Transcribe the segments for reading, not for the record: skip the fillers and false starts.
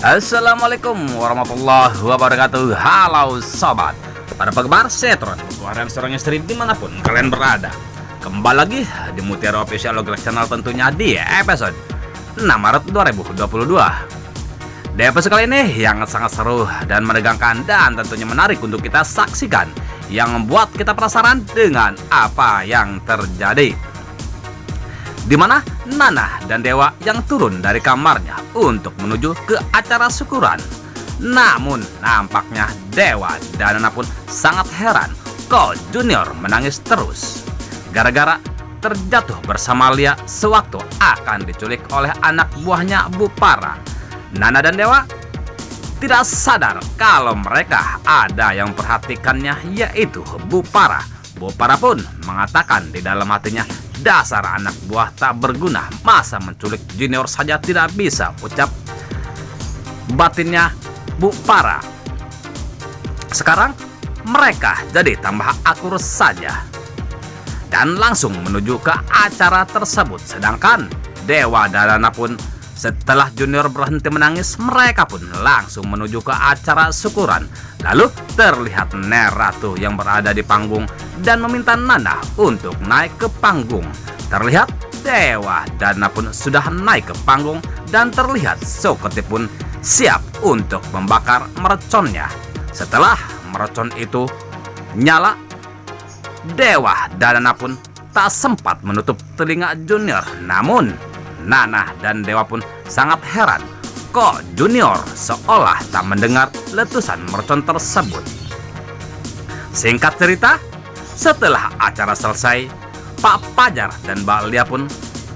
Assalamualaikum warahmatullahi wabarakatuh. Halo sobat, para penggemar sinetron Harian Seorang Istri dimanapun kalian berada, kembali lagi di Mutiara Official Logic Channel, tentunya di episode 6 Maret 2022. Di episode kali ini yang sangat seru dan menegangkan dan tentunya menarik untuk kita saksikan, yang membuat kita penasaran dengan apa yang terjadi, di mana Nana dan Dewa yang turun dari kamarnya untuk menuju ke acara syukuran. Namun nampaknya Dewa dan Nana pun sangat heran kok Junior menangis terus gara-gara terjatuh bersama Lia sewaktu akan diculik oleh anak buahnya Bu Para. Nana dan Dewa tidak sadar kalau mereka ada yang memperhatikannya, yaitu Bu Para. Bu Para pun mengatakan di dalam hatinya, dasar anak buah tak berguna, masa menculik Junior saja tidak bisa, ucap batinnya Bu Para. Sekarang mereka jadi tambah akur saja dan langsung menuju ke acara tersebut. Sedangkan Dewa dan Nana pun setelah Junior berhenti menangis, mereka pun langsung menuju ke acara syukuran. Lalu terlihat Neratu yang berada di panggung dan meminta Nana untuk naik ke panggung. Terlihat Dewa dan Nana pun sudah naik ke panggung dan terlihat Suketi pun siap untuk membakar merconnya. Setelah mercon itu nyala, Dewa dan Nana pun tak sempat menutup telinga Junior. Namun Nana dan Dewa pun sangat heran kok Junior seolah tak mendengar letusan mercon tersebut. Singkat cerita, setelah acara selesai, Pak Pajar dan Mbak Lia pun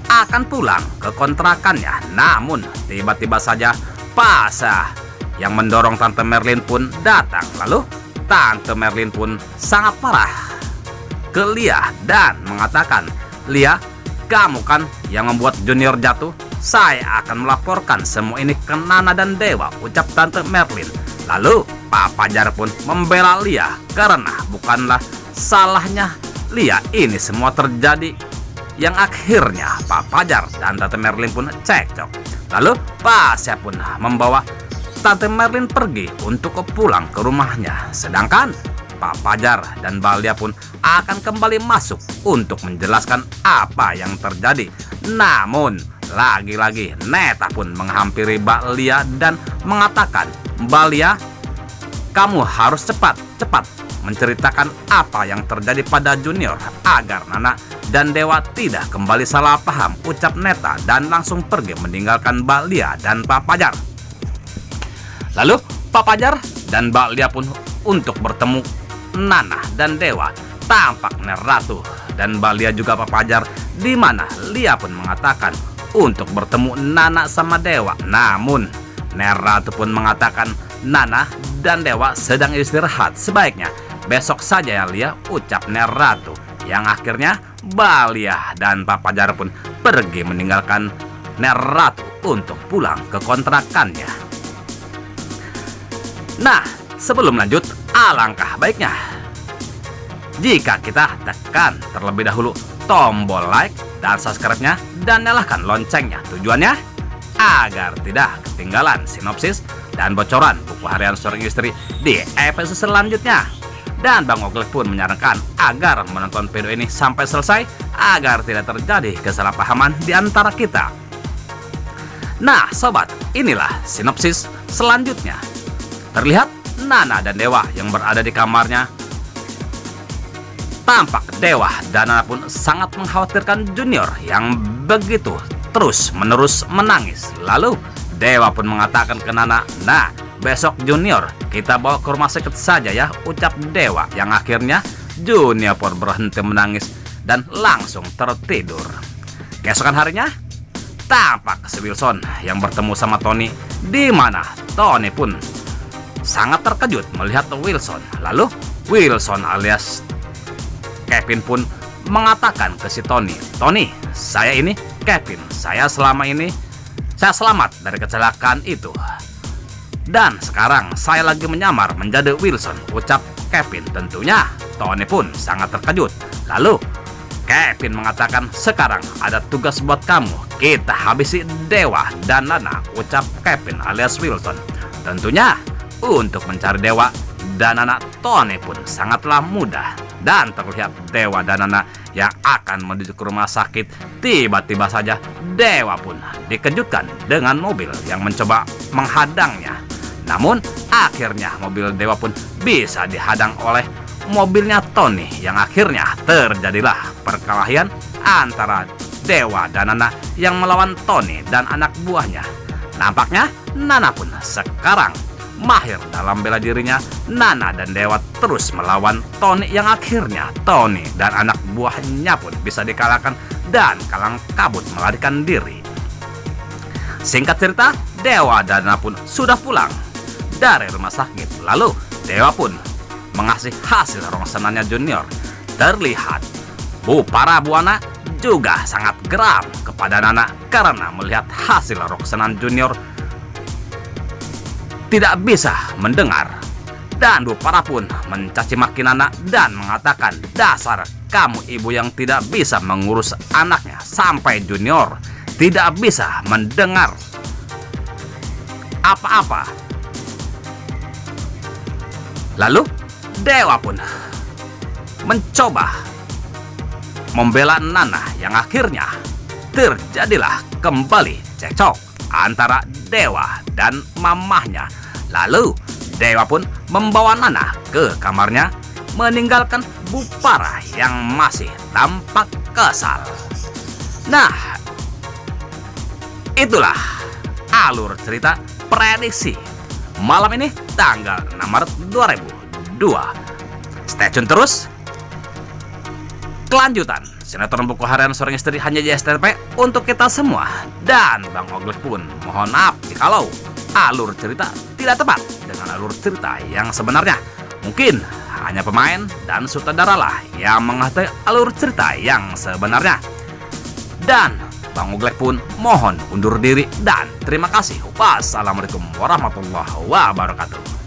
akan pulang ke kontrakannya. Namun tiba-tiba saja Pasah yang mendorong Tante Merlin pun datang. Lalu Tante Merlin pun sangat marah ke Lia dan mengatakan, "Lia, kamu kan yang membuat Junior jatuh. Saya akan melaporkan semua ini ke Nana dan Dewa," ucap Tante Merlin. Lalu Pak Pajar pun membela Lia karena bukanlah salahnya Lia ini semua terjadi, yang akhirnya Pak Pajar dan Tante Merlin pun cekcok. Lalu Pasha pun membawa Tante Merlin pergi untuk pulang ke rumahnya. Sedangkan Pak Pajar dan Mbak Lia pun akan kembali masuk untuk menjelaskan apa yang terjadi. Namun lagi-lagi Neta pun menghampiri Mbak Lia dan mengatakan, "Mbak Lia, kamu harus cepat menceritakan apa yang terjadi pada Junior agar Nana dan Dewa tidak kembali salah paham," ucap Neta dan langsung pergi meninggalkan Mbak Lia dan Pak Pajar. Lalu Pak Pajar dan Mbak Lia pun untuk bertemu Nana dan Dewa. Tampak Neratu dan Mbak Lia juga Pak Pajar, di mana Lia pun mengatakan untuk bertemu Nana sama Dewa. Namun Neratu pun mengatakan Nana dan Dewa sedang istirahat, sebaiknya besok saja ya Lia, ucap Neratu. Yang akhirnya Mbak Lia dan Pak Pajar pun pergi meninggalkan Neratu untuk pulang ke kontrakannya. Nah, sebelum lanjut, alangkah baiknya jika kita tekan terlebih dahulu tombol like dan subscribe-nya dan nyalakan loncengnya. Tujuannya agar tidak ketinggalan sinopsis dan bocoran buku harian seorang istri di episode selanjutnya. Dan Bang Oglek pun menyarankan agar menonton video ini sampai selesai agar tidak terjadi kesalahpahaman di antara kita. Nah sobat, inilah sinopsis selanjutnya. Terlihat Nana dan Dewa yang berada di kamarnya. Tampak Dewa dan Nana pun sangat mengkhawatirkan Junior yang begitu terus-menerus menangis. Lalu Dewa pun mengatakan ke Nana, "Nah, besok Junior kita bawa ke rumah sakit saja ya," ucap Dewa. Yang akhirnya Junior pun berhenti menangis dan langsung tertidur. Keesokan harinya, tampak si Wilson yang bertemu sama Tony, di mana Tony pun sangat terkejut melihat Wilson. Lalu Wilson alias Kevin pun mengatakan ke si Tony, "Tony, saya ini Kevin. Saya selamat dari kecelakaan itu. Dan sekarang saya lagi menyamar menjadi Wilson," ucap Kevin. Tentunya Tony pun sangat terkejut. Lalu Kevin mengatakan, sekarang ada tugas buat kamu. Kita habisi Dewa dan Nana, ucap Kevin alias Wilson. Tentunya untuk mencari Dewa dan Nana, Tony pun sangatlah mudah. Dan terlihat Dewa dan Nana yang akan menuju ke rumah sakit. Tiba-tiba saja Dewa pun dikejutkan dengan mobil yang mencoba menghadangnya. Namun akhirnya mobil Dewa pun bisa dihadang oleh mobilnya Tony, yang akhirnya terjadilah perkelahian antara Dewa dan Nana yang melawan Tony dan anak buahnya. Nampaknya Nana pun sekarang mahir dalam bela dirinya. Nana dan Dewa terus melawan Tony yang akhirnya Tony dan anak buahnya pun bisa dikalahkan dan kalang kabut melarikan diri. Singkat cerita, Dewa dan Nana pun sudah pulang dari rumah sakit. Lalu Dewa pun mengasih hasil rongsenannya Junior. Terlihat Para Buana juga sangat geram kepada Nana karena melihat hasil rongsenan Junior tidak bisa mendengar. Dan Para pun mencaci maki Nana dan mengatakan, dasar kamu ibu yang tidak bisa mengurus anaknya sampai Junior tidak bisa mendengar apa-apa. Lalu Dewa pun mencoba membela Nana yang akhirnya terjadilah kembali cekcok antara Dewa dan mamahnya. Lalu Dewa pun membawa Nana ke kamarnya, meninggalkan Para yang masih tampak kesal. Nah, itulah alur cerita prediksi malam ini tanggal 6 Maret 2002. Stay tune terus. Kelanjutan sinetron buku harian Seorang Istri hanya di STP untuk kita semua. Dan Bang Oglek pun mohon maaf jikalau alur cerita tidak tepat dengan alur cerita yang sebenarnya. Mungkin hanya pemain dan sutradara lah yang mengetahui alur cerita yang sebenarnya. Dan Bang Oglek pun mohon undur diri dan terima kasih. Wassalamualaikum warahmatullahi wabarakatuh.